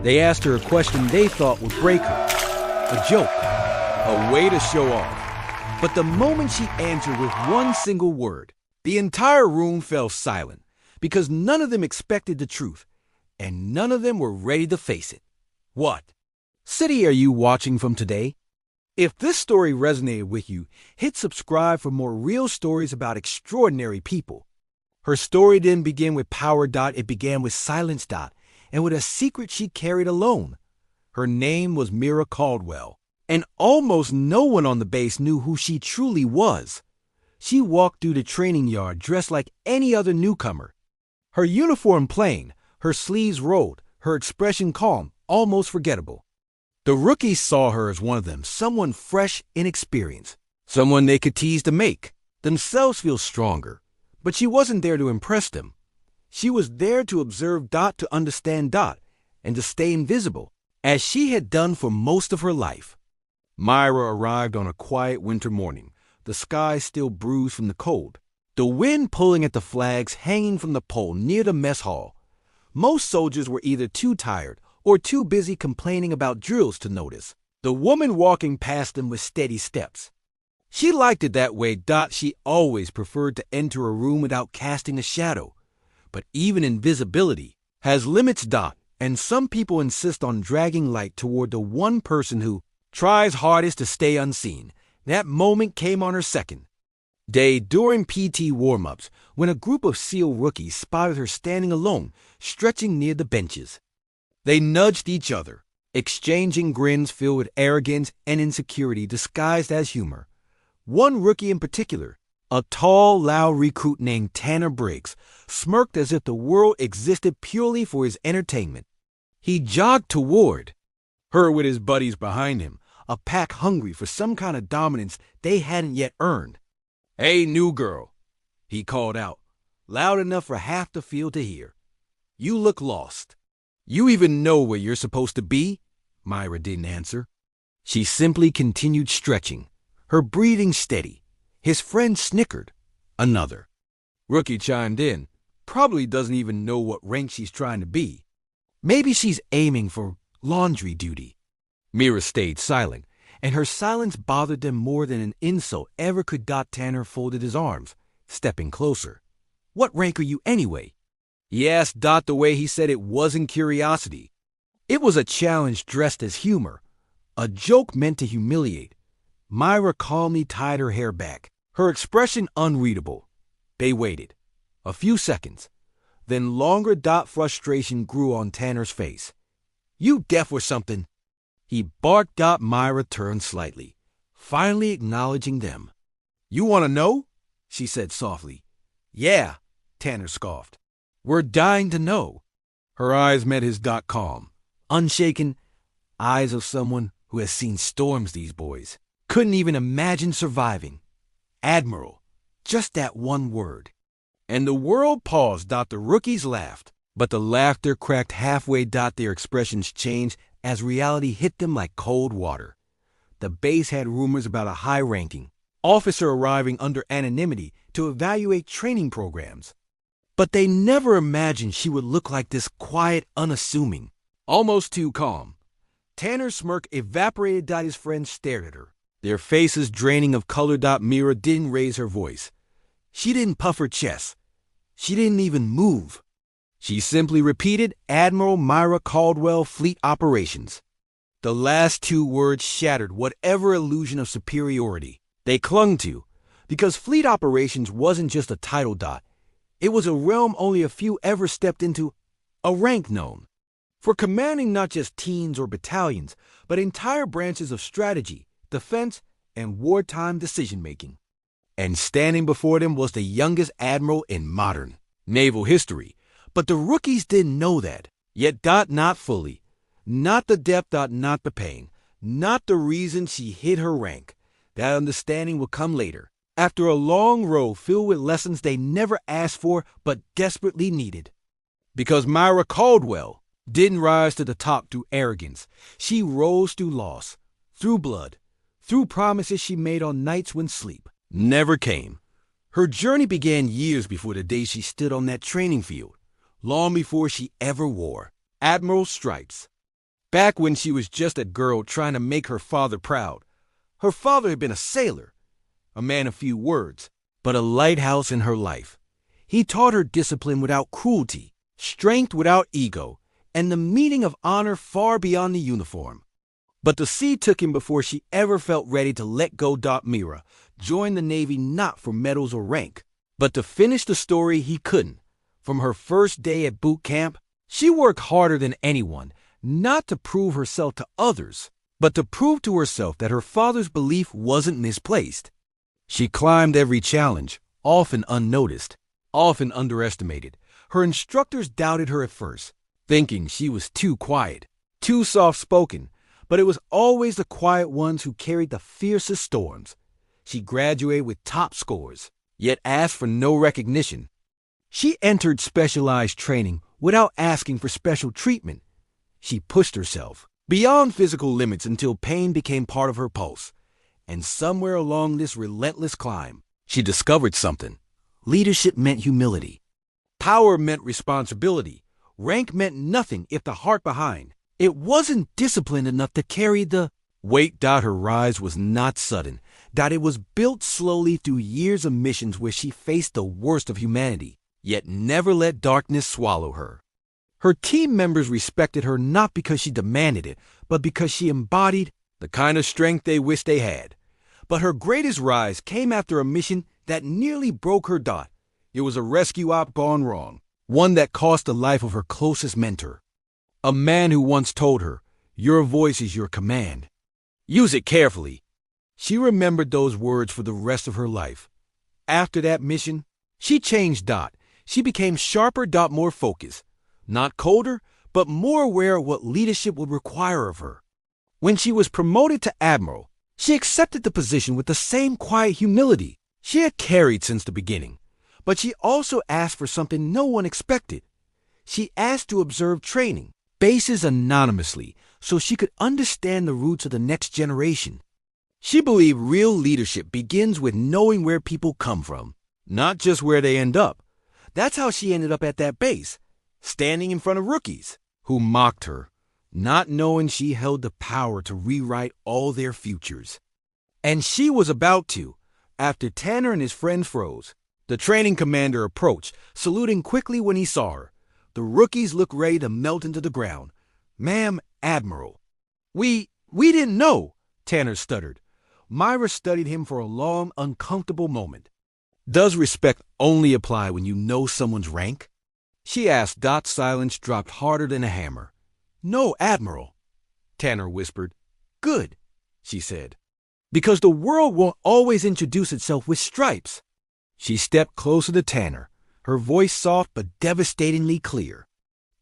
They asked her a question they thought would break her. A joke. A way to show off. But the moment she answered with one single word, the entire room fell silent because none of them expected the truth, and none of them were ready to face it. What city are you watching from today? If this story resonated with you, hit subscribe for more real stories about extraordinary people. Her story didn't begin with power. It began with silence. And with a secret she carried alone. Her name was Mira Caldwell, and almost no one on the base knew who she truly was. She walked through the training yard dressed like any other newcomer. Her uniform plain, her sleeves rolled, her expression calm, almost forgettable. The rookies saw her as one of them, someone fresh, inexperienced, someone they could tease to make themselves feel stronger. But she wasn't there to impress them. She was there to observe. To understand. And to stay invisible, as she had done for most of her life. Myra arrived on a quiet winter morning, the sky still bruised from the cold, the wind pulling at the flags hanging from the pole near the mess hall. Most soldiers were either too tired or too busy complaining about drills to notice the woman walking past them with steady steps. She liked it that way. She always preferred to enter a room without casting a shadow. But even invisibility has limits. And some people insist on dragging light toward the one person who tries hardest to stay unseen. That moment came on her second day during PT warm-ups when a group of SEAL rookies spotted her standing alone, stretching near the benches. They nudged each other, exchanging grins filled with arrogance and insecurity disguised as humor. One rookie in particular, a tall, loud recruit named Tanner Briggs, smirked as if the world existed purely for his entertainment. He jogged toward her with his buddies behind him, a pack hungry for some kind of dominance they hadn't yet earned. "Hey, new girl," he called out, loud enough for half the field to hear. "You look lost. You even know where you're supposed to be?" Myra didn't answer. She simply continued stretching, her breathing steady. His friend snickered. Another rookie chimed in. "Probably doesn't even know what rank she's trying to be. Maybe she's aiming for laundry duty." Mira stayed silent, and her silence bothered them more than an insult ever could. Tanner folded his arms, stepping closer. "What rank are you anyway?" He asked. The way he said it wasn't curiosity. It was a challenge dressed as humor, a joke meant to humiliate. Myra calmly tied her hair back, her expression unreadable. They waited. A few seconds. Then longer. Frustration grew on Tanner's face. "You deaf or something?" he barked. Myra turned slightly, finally acknowledging them. "You want to know?" she said softly. "Yeah," Tanner scoffed. "We're dying to know." Her eyes met his. Calm, unshaken, eyes of someone who has seen storms. These boys couldn't even imagine surviving. Admiral. Just that one word. And the world paused. The rookies laughed, but the laughter cracked halfway. Their expressions changed as reality hit them like cold water. The base had rumors about a high-ranking officer arriving under anonymity to evaluate training programs. But they never imagined she would look like this, quiet, unassuming, almost too calm. Tanner's smirk evaporated. His friends stared at her, their faces draining of color. Mira didn't raise her voice. She didn't puff her chest. She didn't even move. She simply repeated, "Admiral Myra Caldwell, Fleet Operations." The last two words shattered whatever illusion of superiority they clung to, because Fleet Operations wasn't just a title. It was a realm only a few ever stepped into, a rank known for commanding not just teams or battalions, but entire branches of strategy, defense, and wartime decision-making. And standing before them was the youngest admiral in modern naval history. But the rookies didn't know that. Yet. Not fully. Not the depth. Not the pain. Not the reason she hid her rank. That understanding would come later, after a long road filled with lessons they never asked for but desperately needed. Because Myra Caldwell didn't rise to the top through arrogance. She rose through loss, through blood, through promises she made on nights when sleep never came. Her journey began years before the day she stood on that training field, long before she ever wore Admiral stripes. Back when she was just a girl trying to make her father proud. Her father had been a sailor, a man of few words, but a lighthouse in her life. He taught her discipline without cruelty, strength without ego, and the meaning of honor far beyond the uniform. But the sea took him before she ever felt ready to let go. Mira joined the Navy not for medals or rank, but to finish the story he couldn't. From her first day at boot camp, she worked harder than anyone, not to prove herself to others, but to prove to herself that her father's belief wasn't misplaced. She climbed every challenge, often unnoticed, often underestimated. Her instructors doubted her at first, thinking she was too quiet, too soft-spoken, but it was always the quiet ones who carried the fiercest storms. She graduated with top scores, yet asked for no recognition. She entered specialized training without asking for special treatment. She pushed herself beyond physical limits until pain became part of her pulse. And somewhere along this relentless climb, she discovered something. Leadership meant humility. Power meant responsibility. Rank meant nothing if the heart behind. It wasn't disciplined enough to carry the weight. Her rise was not sudden. It was built slowly through years of missions where she faced the worst of humanity, yet never let darkness swallow her. Her team members respected her not because she demanded it, but because she embodied the kind of strength they wished they had. But her greatest rise came after a mission that nearly broke her. It was a rescue op gone wrong, one that cost the life of her closest mentor. A man who once told her, "Your voice is your command. Use it carefully." She remembered those words for the rest of her life. After that mission, she changed. She became sharper. More focused. Not colder, but more aware of what leadership would require of her. When she was promoted to Admiral, she accepted the position with the same quiet humility she had carried since the beginning. But she also asked for something no one expected. She asked to observe training, bases anonymously, so she could understand the roots of the next generation. She believed real leadership begins with knowing where people come from, not just where they end up. That's how she ended up at that base, standing in front of rookies who mocked her, not knowing she held the power to rewrite all their futures. And she was about to, after Tanner and his friends froze. The training commander approached, saluting quickly when he saw her. The rookies looked ready to melt into the ground. "Ma'am, Admiral." We didn't know," Tanner stuttered. Myra studied him for a long, uncomfortable moment. "Does respect only apply when you know someone's rank?" she asked. Silence dropped harder than a hammer. "No, Admiral," Tanner whispered. "Good," she said. "Because the world won't always introduce itself with stripes." She stepped closer to Tanner, her voice soft but devastatingly clear.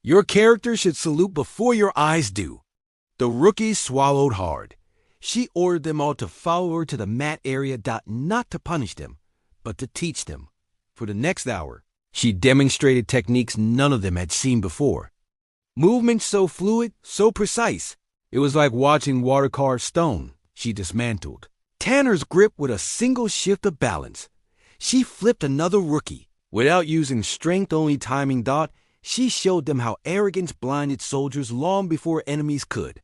"Your character should salute before your eyes do." The rookies swallowed hard. She ordered them all to follow her to the mat area. Not to punish them, but to teach them. For the next hour, she demonstrated techniques none of them had seen before. Movements so fluid, so precise. It was like watching water carve stone. She dismantled Tanner's grip with a single shift of balance. She flipped another rookie. Without using strength-only timing. She showed them how arrogance blinded soldiers long before enemies could.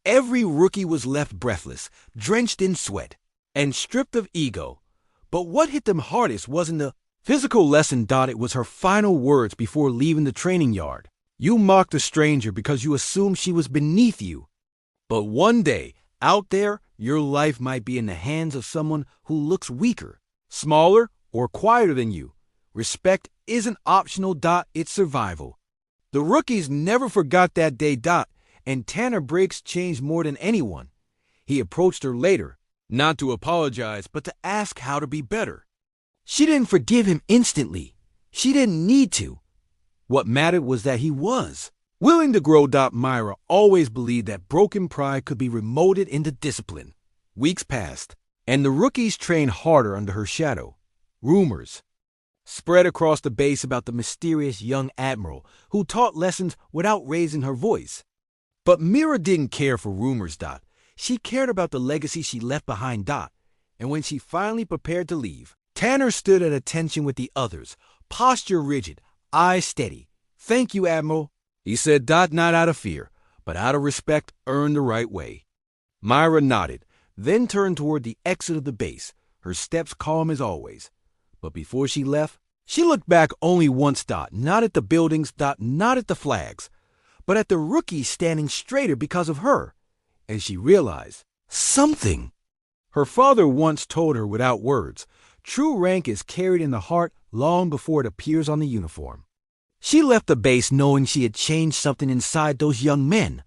Every rookie was left breathless, drenched in sweat, and stripped of ego. But what hit them hardest wasn't the physical lesson. It was her final words before leaving the training yard. "You mocked a stranger because you assumed she was beneath you. But one day, out there, your life might be in the hands of someone who looks weaker, smaller, or quieter than you. Respect isn't optional. It's survival." The rookies never forgot that day. And Tanner Briggs changed more than anyone. He approached her later, not to apologize, but to ask how to be better. She didn't forgive him instantly. She didn't need to. What mattered was that he was willing to grow. Myra always believed that broken pride could be remolded into discipline. Weeks passed, and the rookies trained harder under her shadow. Rumors spread across the base about the mysterious young admiral who taught lessons without raising her voice. But Mira didn't care for rumors. She cared about the legacy she left behind. And when she finally prepared to leave, Tanner stood at attention with the others, posture rigid, eyes steady. "Thank you, Admiral," he said. Not out of fear, but out of respect earned the right way. Myra nodded, then turned toward the exit of the base, her steps calm as always. But before she left, she looked back only once, not at the buildings, not at the flags, but at the rookies standing straighter because of her. And she realized something. Her father once told her without words, true rank is carried in the heart long before it appears on the uniform. She left the base knowing she had changed something inside those young men.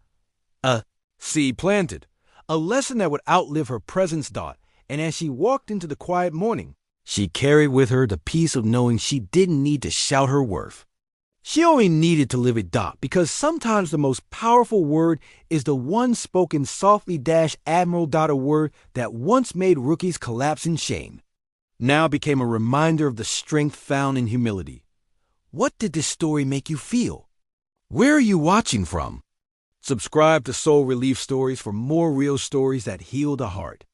A seed planted, a lesson that would outlive her presence, and as she walked into the quiet morning, she carried with her the peace of knowing she didn't need to shout her worth. She only needed to live it, because sometimes the most powerful word is the one spoken softly, Admiral, a word that once made rookies collapse in shame. Now became a reminder of the strength found in humility. What did this story make you feel? Where are you watching from? Subscribe to Soul Relief Stories for more real stories that heal the heart.